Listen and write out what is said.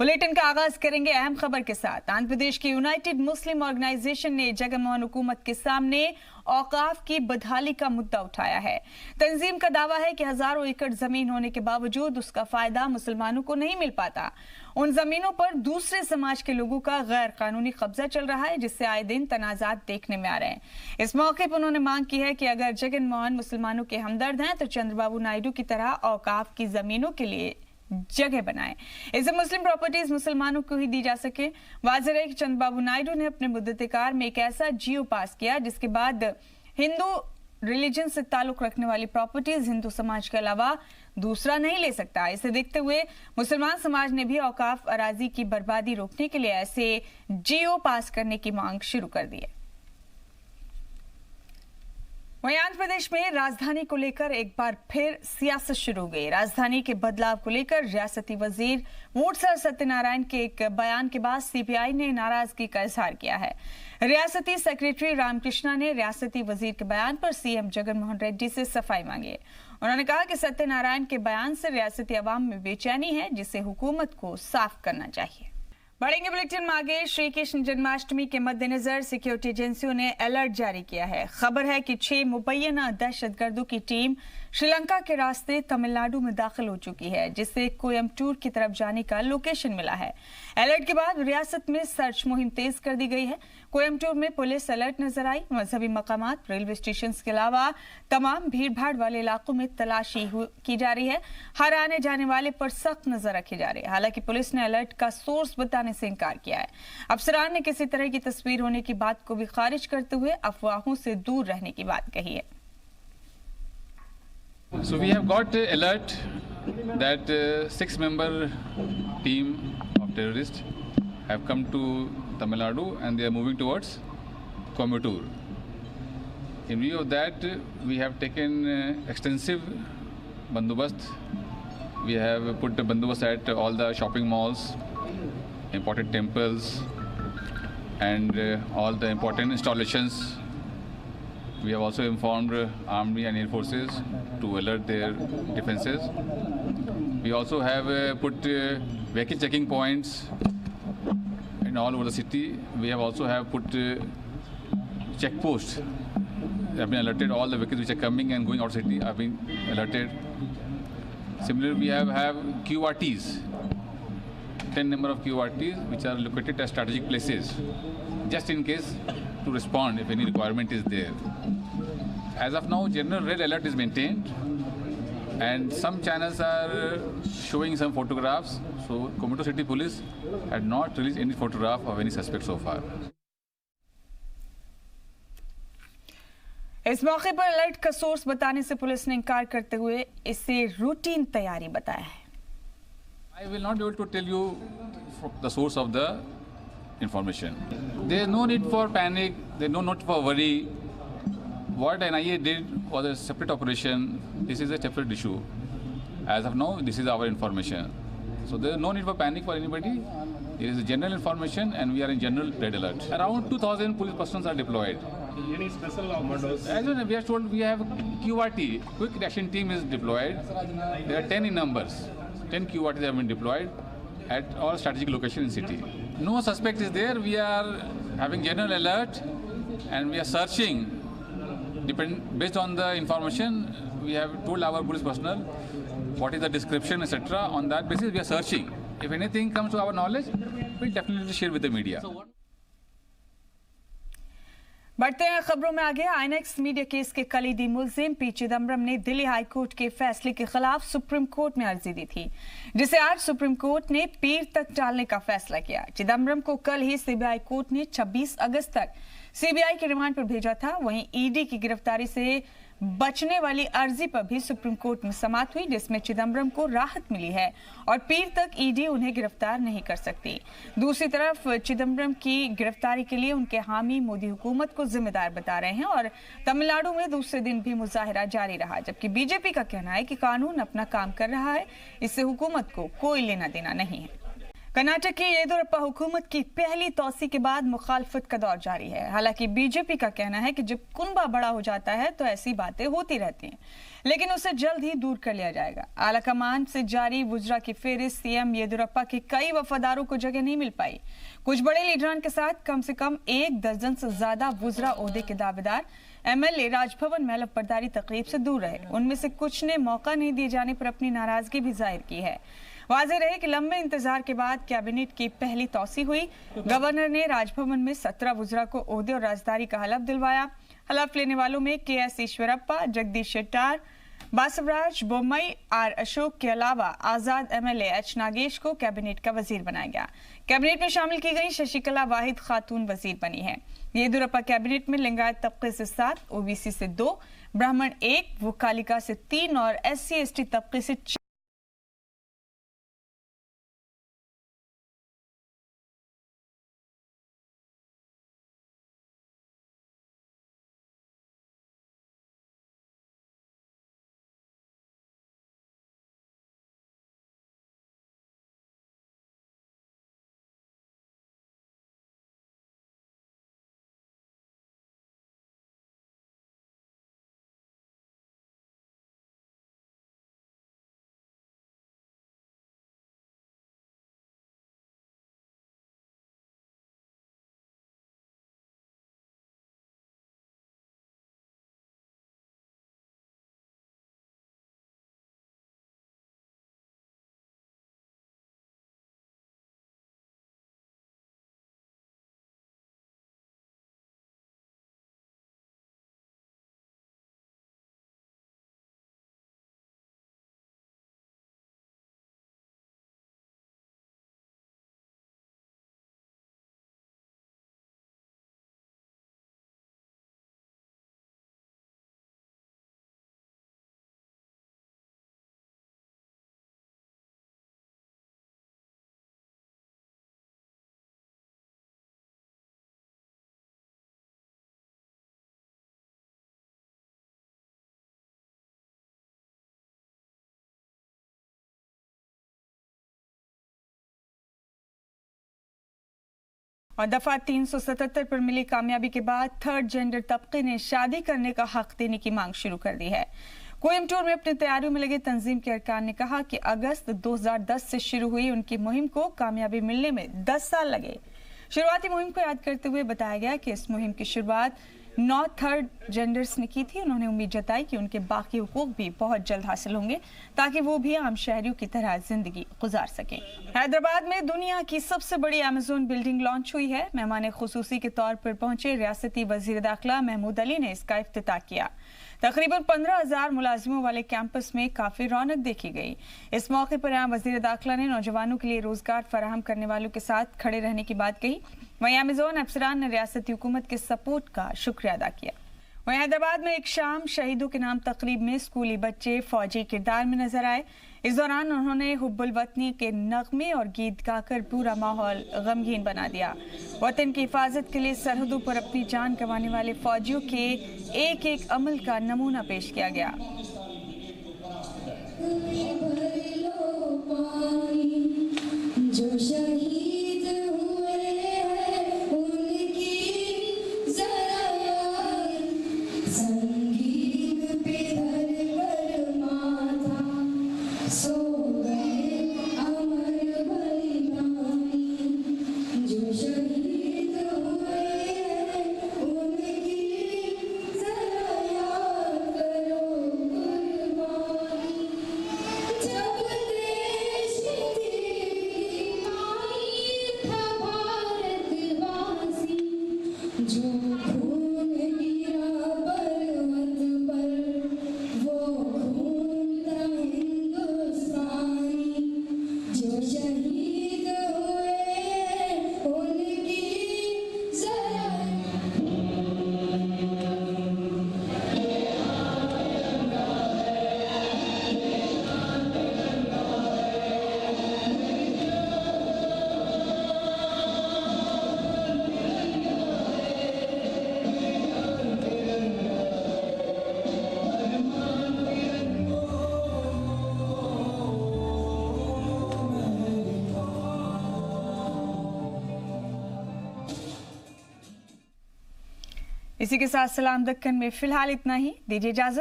Bulletin का आगाज करेंगे अहम खबर के साथ। आंध्र प्रदेश की यूनाइटेड मुस्लिम ऑर्गेनाइजेशन ने जगनमोहन हुकूमत के सामने औकाफ की बदहाली का मुद्दा उठाया है। तंजीम का दावा है कि हजारों एकड़ जमीन होने के बावजूद उसका फायदा मुसलमानों को नहीं मिल पाता। उन जमीनों पर दूसरे समाज के लोगों का गैर कानूनी कब्जा चल रहा है, जिससे आए दिन तनाजात देखने में आ रहे हैं। इस मौके पर उन्होंने मांग की है कि अगर जगनमोहन मुसलमानों के हमदर्द हैं तो चंद्रबाबू नायडू की तरह औकाफ की जमीनों के लिए जगह बनाए। इससे मुस्लिम प्रॉपर्टीज मुसलमानों को ही दी जा सके। वाज़ेह है कि चंद्रबाबू नायडू ने अपने मुद्दतकार में एक ऐसा जीओ पास किया जिसके बाद हिंदू रिलीजन से ताल्लुक रखने वाली प्रॉपर्टीज हिंदू समाज के अलावा दूसरा नहीं ले सकता। इसे देखते हुए मुसलमान समाज ने भी औकाफ अराजी की बर्बादी रोकने के लिए ऐसे जीओ पास करने की मांग शुरू कर दी है। वहीं आंध्र प्रदेश में राजधानी को लेकर एक बार फिर सियासत शुरू हो गई। राजधानी के बदलाव को लेकर रियासती वजीर मूडसर सत्यनारायण के एक बयान के बाद सीपीआई ने नाराजगी का इजहार किया है। रियासती सेक्रेटरी रामकृष्णा ने रियासती वजीर के बयान पर सीएम जगनमोहन रेड्डी से सफाई मांगी। उन्होंने कहा कि सत्यनारायण के बयान से रियासती अवाम में बेचैनी है, जिसे हुकूमत को साफ करना चाहिए। बढ़ेंगे बुलेटिन में आगे। श्री कृष्ण जन्माष्टमी के मद्देनजर सिक्योरिटी एजेंसियों ने अलर्ट जारी किया है। खबर है कि 6 मुबैना दहशतगर्दों की टीम श्रीलंका के रास्ते तमिलनाडु में दाखिल हो चुकी है, जिससे कोयम्बटूर की तरफ जाने का लोकेशन मिला है। अलर्ट के बाद रियासत में सर्च मुहिम तेज कर दी गई है। कोयम्बटूर में पुलिस अलर्ट नजर आई। मजहबी मकामात, रेलवे स्टेशन के अलावा तमाम भीड़ भाड़ वाले इलाकों में तलाशी की जा रही है। हर आने जाने वाले पर सख्त नजर रखी जा रही है। हालांकि पुलिस ने अलर्ट का सोर्स बताने से इनकार किया है। अफसरान ने किसी तरह की तस्वीर होने की बात को भी खारिज करते हुए अफवाहों से दूर रहने की बात कही है। So we have got alert that 6-member team of terrorists have come to Tamil Nadu and they are moving towards Coimbatore. In view of that, we have taken extensive bandobast. We have put a bandobast at all the shopping malls, important temples, and all the important installations. We have also informed Army and Air Forces to alert their defenses. We also have put vehicle checking points in all over the city. We have also put checkposts. They have been alerted. All the vehicles which are coming and going out of the city have been alerted. Similarly, we have QRTs. 10 number of QRTs which are located at strategic places, just in case to respond if any requirement is there. As of now, general red alert is maintained, and some channels are showing some photographs. So, Coimbatore City Police had not released any photograph of any suspect so far. इस मौके पर alert का source बताने से police ने इनकार करते हुए इसे रूटीन तैयारी बताया है। I will not be able to tell you the source of the information. There is no need for panic. There is no need for worry. What NIA did was a separate operation. This is a separate issue. As of now, this is our information. So there is no need for panic for anybody. There is a general information, and we are in general red alert. Around 2,000 police personnel are deployed. Any special commandos? As we are told, we have QRT, Quick Reaction Team is deployed. There are 10 in numbers. 10 QRTs have been deployed at all strategic locations in city. No suspect is there. We are having general alert, and we are searching. Based on the information, we have told our police personnel what is the description, etc. On that basis, we are searching. If anything comes to our knowledge, we'll definitely share with the media. बढ़ते हैं खबरों में आगे। INX media case के कलीदी मुल्जिम P Chidambaram ने Delhi high court के फैसले के खिलाफ सुप्रीम कोर्ट में अर्जी दी थी, जिसे आज सुप्रीम कोर्ट ने पीर तक टालने का फैसला किया। चिदम्बरम को कल ही सीबीआई कोर्ट ने 26 अगस्त तक सीबीआई के रिमांड पर भेजा था। वहीं ईडी की गिरफ्तारी से बचने वाली अर्जी पर भी सुप्रीम कोर्ट में समाअत हुई, जिसमें चिदम्बरम को राहत मिली है और पीर तक ईडी उन्हें गिरफ्तार नहीं कर सकती। दूसरी तरफ चिदम्बरम की गिरफ्तारी के लिए उनके हामी मोदी हुकूमत को जिम्मेदार बता रहे हैं और तमिलनाडु में दूसरे दिन भी मुजाहिरा जारी रहा, जबकि बीजेपी का कहना है कि कानून अपना काम कर रहा है, इससे हुकूमत को कोई लेना देना नहीं है। कर्नाटक की येदियुरप्पा हुकूमत की पहली तौसी के बाद मुखालफत का दौर जारी है। हालांकि बीजेपी का कहना है कि जब कुनबा बड़ा हो जाता है तो ऐसी बातें होती रहती हैं, लेकिन उसे जल्द ही दूर कर लिया जाएगा। आलाकमान से जारी वुजरा की फेहरिस्त सीएम येदियुरप्पा के कई वफादारों को जगह नहीं मिल पाई। कुछ बड़े लीडरान के साथ कम से कम 1 दर्जन से ज्यादा वुजरा ओहदे के दावेदार एमएलए राजभवन में हलफबरदारी तकरीब से दूर रहे। उनमें से कुछ ने मौका नहीं दिए जाने पर अपनी नाराजगी भी जाहिर की है। वाज़ेह रहे कि लंबे इंतजार के बाद कैबिनेट की पहली तौसी हुई। गवर्नर ने राजभवन में 17 वुजरा को ओहदे और राजदारी का हलफ दिलवाया। हलफ लेने वालों में KS ईश्वरप्पा, जगदीश शेट्टार, बासवराज बोम्मई, R अशोक के अलावा आजाद MLA H नागेश को कैबिनेट का वजीर बनाया गया। कैबिनेट में शामिल की गई शशिकला वाहिद खातून वजीर बनी है। येदियुरप्पा कैबिनेट में लिंगायत तबके से 7, OBC से 2, ब्राह्मण 1, वकालिका से 3 और SC/ST तबके से 4। और दफा 377 पर मिली कामयाबी के बाद थर्ड जेंडर तबके ने शादी करने का हक देने की मांग शुरू कर दी है। कोयम्बटूर में अपनी तैयारियों में लगे तंजीम के अरकान ने कहा कि अगस्त 2010 से शुरू हुई उनकी मुहिम को कामयाबी मिलने में 10 साल लगे। शुरुआती मुहिम को याद करते हुए बताया गया कि इस मुहिम की शुरुआत 9 थर्ड जेंडर्स ने की थी। उन्होंने उम्मीद जताई कि उनके बाकी हुकूक भी बहुत जल्द हासिल होंगे ताकि वो भी आम शहरियों की तरह जिंदगी गुजार सकें। हैदराबाद में दुनिया की सबसे बड़ी अमेज़न बिल्डिंग लॉन्च हुई है। मेहमान खुसूसी के तौर पर पहुंचे रियासती वजीर दाखिला महमूद अली ने इसका इफ्तिताह किया। तकरीबन 15,000 मुलाजिमों वाले कैंपस में काफी रौनक देखी गई। इस मौके पर यहाँ वजीर दाखिला ने नौजवानों के लिए रोजगार फराहम करने वालों के साथ खड़े रहने की बात कही। वहीं अमेज़न अफसरान ने रियासती हुकूमत के सपोर्ट का शुक्रिया अदा किया। वहीं हैदराबाद में एक शाम शहीदों के नाम तकरीब में स्कूली बच्चे फौजी किरदार में नजर आए। इस दौरान उन्होंने हुब्बुल वतनी के नगमे और गीत गाकर पूरा माहौल गमगीन बना दिया। वतन की हिफाजत के लिए सरहदों पर अपनी जान गंवाने वाले फौजियों के एक एक अमल का नमूना पेश किया गया। इसी के साथ सलाम दक्कन में फिलहाल इतना ही, दीजिए इजाजत।